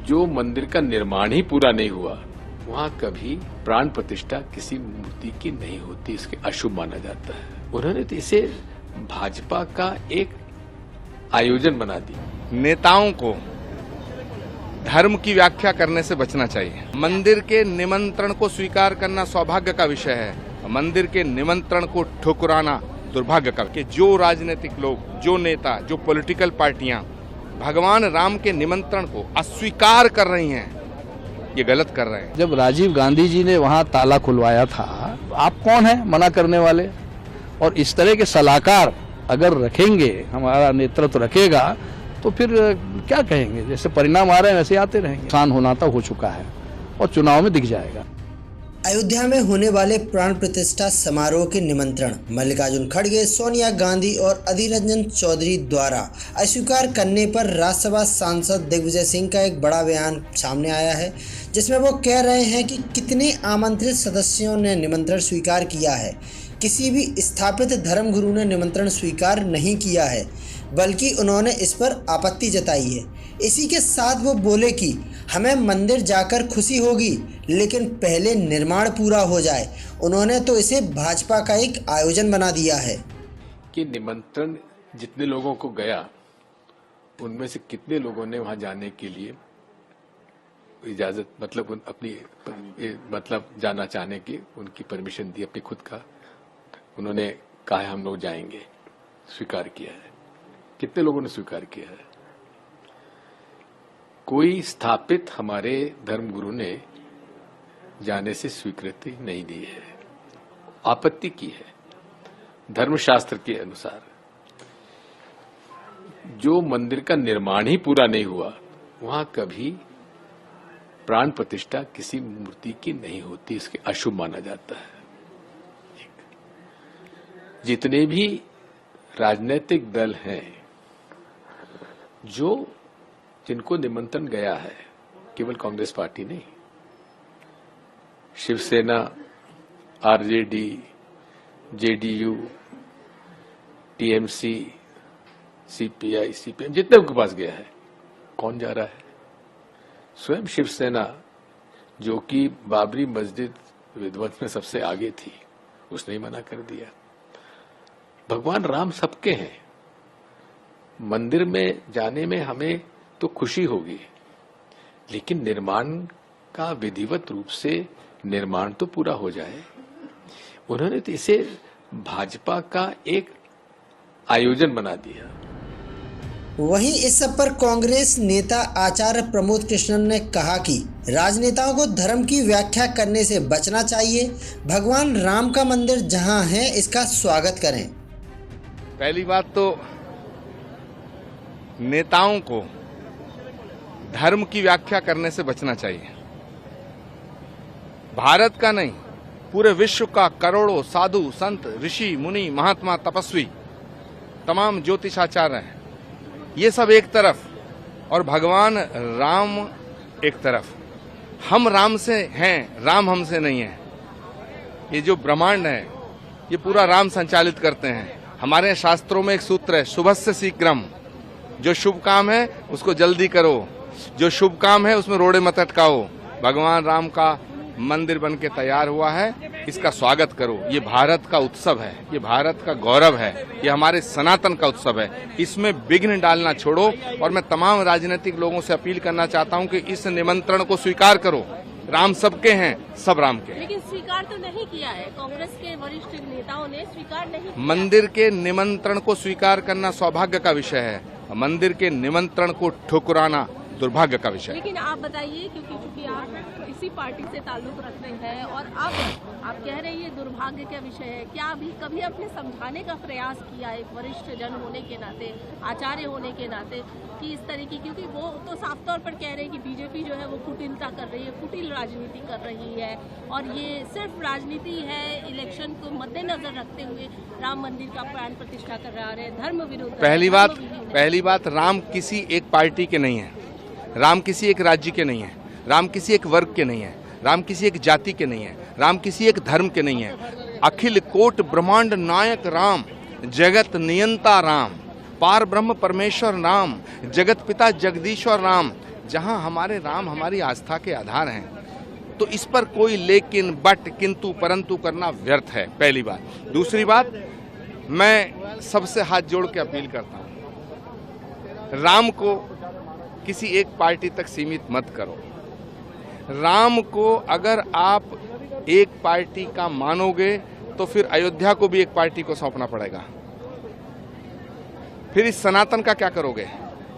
जो मंदिर का निर्माण ही पूरा नहीं हुआ वहां कभी प्राण प्रतिष्ठा किसी मूर्ति की नहीं होती, इसके अशुभ माना जाता है। उन्होंने तो इसे भाजपा का एक आयोजन बना दी। नेताओं को धर्म की व्याख्या करने से बचना चाहिए। मंदिर के निमंत्रण को स्वीकार करना सौभाग्य का विषय है, मंदिर के निमंत्रण को ठुकराना दुर्भाग्य का। कि जो राजनीतिक लोग, जो नेता, जो पॉलिटिकल पार्टियां भगवान राम के निमंत्रण को अस्वीकार कर रही हैं, ये गलत कर रहे हैं। जब राजीव गांधी जी ने वहां ताला खुलवाया था, आप कौन है मना करने वाले? और इस तरह के सलाहकार अगर रखेंगे, हमारा नेतृत्व रखेगा, तो फिर क्या कहेंगे? जैसे परिणाम आ रहे हैं वैसे आते रहेंगे। नुकसान होना तो हो चुका है और चुनाव में दिख जाएगा। अयोध्या में होने वाले प्राण प्रतिष्ठा समारोह के निमंत्रण मल्लिकार्जुन खड़गे, सोनिया गांधी और अधीर रंजन चौधरी द्वारा अस्वीकार करने पर राज्यसभा सांसद दिग्विजय सिंह का एक बड़ा बयान सामने आया है, जिसमें वो कह रहे हैं कि कितने आमंत्रित सदस्यों ने निमंत्रण स्वीकार किया है। किसी भी स्थापित धर्मगुरु ने निमंत्रण स्वीकार नहीं किया है, बल्कि उन्होंने इस पर आपत्ति जताई है। इसी के साथ वो बोले कि हमें मंदिर जाकर खुशी होगी, लेकिन पहले निर्माण पूरा हो जाए। उन्होंने तो इसे भाजपा का एक आयोजन बना दिया है कि निमंत्रण जितने लोगों को गया, उनमें से कितने लोगों ने वहां जाने के लिए इजाजत, मतलब अपनी जाना चाहने की उनकी परमिशन दी, अपनी खुद का उन्होंने कहा हम लोग जाएंगे, स्वीकार किया है। कितने लोगों ने स्वीकार किया है? कोई स्थापित हमारे धर्मगुरु ने जाने से स्वीकृति नहीं दी है, आपत्ति की है। धर्मशास्त्र के अनुसार जो मंदिर का निर्माण ही पूरा नहीं हुआ वहां कभी प्राण प्रतिष्ठा किसी मूर्ति की नहीं होती, इसके अशुभ माना जाता है। जितने भी राजनीतिक दल हैं जिनको निमंत्रण गया है, केवल कांग्रेस पार्टी नहीं, Shivsena, RJD, JDU, TMC, CPI, CPM, जितने के पास गया है, कौन जा रहा है? स्वयं शिवसेना, जो कि बाबरी मस्जिद विध्वंस में सबसे आगे थी, उसने ही मना कर दिया। भगवान राम सबके हैं, मंदिर में जाने में हमें तो खुशी होगी, लेकिन निर्माण का विधिवत रूप से निर्माण तो पूरा हो जाए। उन्होंने तो इसे भाजपा का एक आयोजन बना दिया। वहीं इस सब पर कांग्रेस नेता आचार्य प्रमोद कृष्णन ने कहा कि राजनेताओं को धर्म की व्याख्या करने से बचना चाहिए। भगवान राम का मंदिर जहां है, इसका स्वागत करें। पहली बात तो नेताओं को धर्म की व्याख्या करने से बचना चाहिए। भारत का नहीं, पूरे विश्व का करोड़ों साधु, संत, ऋषि, मुनि, महात्मा, तपस्वी, तमाम ज्योतिषाचार्य हैं, ये सब एक तरफ और भगवान राम एक तरफ। हम राम से हैं, राम हमसे नहीं है। ये जो ब्रह्मांड है, ये पूरा राम संचालित करते हैं। हमारे शास्त्रों में एक सूत्र है, शुभस्य शीघ्रम। जो शुभ काम है उसको जल्दी करो, जो शुभ काम है उसमें रोड़े मत अटकाओ। भगवान राम का मंदिर बन के तैयार हुआ है, इसका स्वागत करो। ये भारत का उत्सव है, ये भारत का गौरव है, ये हमारे सनातन का उत्सव है। इसमें विघ्न डालना छोड़ो। और मैं तमाम राजनीतिक लोगों से अपील करना चाहता हूं कि इस निमंत्रण को स्वीकार करो। राम सबके हैं, सब राम के। लेकिन स्वीकार तो नहीं किया है, कांग्रेस के वरिष्ठ नेताओं ने स्वीकार नहीं किया। मंदिर के निमंत्रण को स्वीकार करना सौभाग्य का विषय है, मंदिर के निमंत्रण को ठुकराना दुर्भाग्य का विषय। लेकिन आप बताइए, क्योंकि आप इसी पार्टी से ताल्लुक रखते हैं और अब आप कह रहे हैं ये दुर्भाग्य का विषय है, क्या अभी कभी आपने समझाने का प्रयास किया एक वरिष्ठ जन होने के नाते, आचार्य होने के नाते, कि इस तरह की, क्योंकि वो तो साफ तौर पर कह रहे हैं कि बीजेपी जो है वो कुटिलता कर रही है, कुटिल राजनीति कर रही है और ये सिर्फ राजनीति है, इलेक्शन को मद्देनजर रखते हुए राम मंदिर का प्राण प्रतिष्ठा कर रहा है, धर्म विरोध। पहली बात, राम किसी एक पार्टी के नहीं है, राम किसी एक राज्य के नहीं है, राम किसी एक वर्ग के नहीं है, राम किसी एक जाति के नहीं है, राम किसी एक धर्म के नहीं है। अखिल कोट ब्रह्मांड नायक राम, जगत नियंता राम, पार ब्रह्म परमेश्वर राम, जगत पिता जगदीश्वर राम, जहां हमारे राम हमारी आस्था के आधार हैं, तो इस पर कोई लेकिन, बट, किंतु, परंतु करना व्यर्थ है, पहली बात। दूसरी बात, मैं सबसे हाथ जोड़ के अपील करता हूं, राम को किसी एक पार्टी तक सीमित मत करो। राम को अगर आप एक पार्टी का मानोगे तो फिर अयोध्या को भी एक पार्टी को सौंपना पड़ेगा। फिर इस सनातन का क्या करोगे?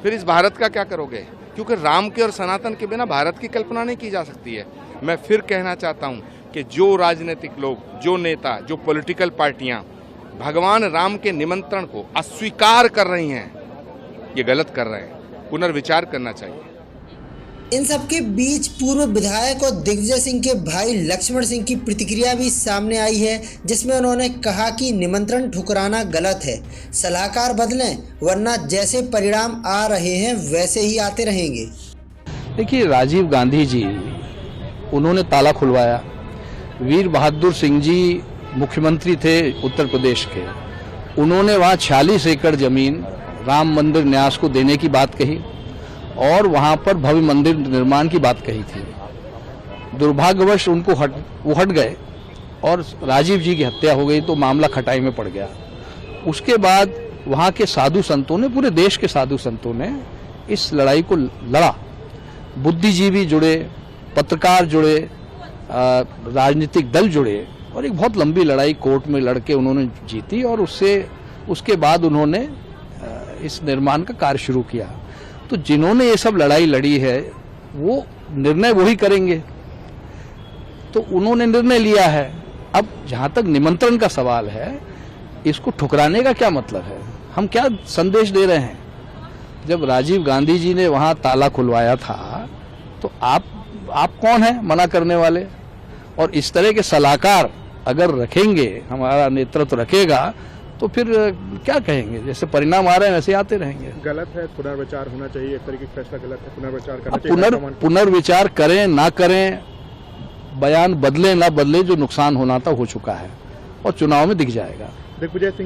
फिर इस भारत का क्या करोगे? क्योंकि राम के और सनातन के बिना भारत की कल्पना नहीं की जा सकती है। मैं फिर कहना चाहता हूं कि जो राजनीतिक लोग, जो नेता, जो पॉलिटिकल पार्टियां भगवान राम के निमंत्रण को अस्वीकार कर रही हैं, ये गलत कर रहे हैं, पुनर्विचार करना चाहिए। इन सबके बीच पूर्व विधायक और दिग्विजय सिंह के भाई लक्ष्मण सिंह की प्रतिक्रिया भी सामने आई है, जिसमें उन्होंने कहा कि निमंत्रण ठुकराना गलत है, सलाहकार बदलें वरना जैसे परिणाम आ रहे हैं वैसे ही आते रहेंगे। देखिए, राजीव गांधी जी, उन्होंने ताला खुलवाया। वीर बहादुर सिंह जी मुख्यमंत्री थे उत्तर प्रदेश के, उन्होंने वहाँ 46 एकड़ जमीन राम मंदिर न्यास को देने की बात कही और वहां पर भव्य मंदिर निर्माण की बात कही थी। दुर्भाग्यवश उनको वो हट गए और राजीव जी की हत्या हो गई, तो मामला खटाई में पड़ गया। उसके बाद वहां के साधु संतों ने, पूरे देश के साधु संतों ने इस लड़ाई को लड़ा। बुद्धिजीवी जुड़े, पत्रकार जुड़े, राजनीतिक दल जुड़े और एक बहुत लंबी लड़ाई कोर्ट में लड़के उन्होंने जीती और उसके बाद उन्होंने इस निर्माण का कार्य शुरू किया। तो जिन्होंने ये सब लड़ाई लड़ी है वो निर्णय वही करेंगे, तो उन्होंने निर्णय लिया है। अब जहां तक निमंत्रण का सवाल है, इसको ठुकराने का क्या मतलब है? हम क्या संदेश दे रहे हैं? जब राजीव गांधी जी ने वहां ताला खुलवाया था तो आप कौन है मना करने वाले? और इस तरह के सलाहकार अगर रखेंगे, हमारा नेतृत्व रखेगा, तो फिर क्या कहेंगे? जैसे परिणाम आ रहे हैं वैसे आते रहेंगे। गलत है, पुनर्विचार होना चाहिए। एक तरीके का फैसला गलत है, पुनर्विचार करना चाहिए। पुनर्विचार करें ना करें, बयान बदले ना बदले, जो नुकसान होना था हो चुका है और चुनाव में दिख जाएगा। दिग्विजय सिंह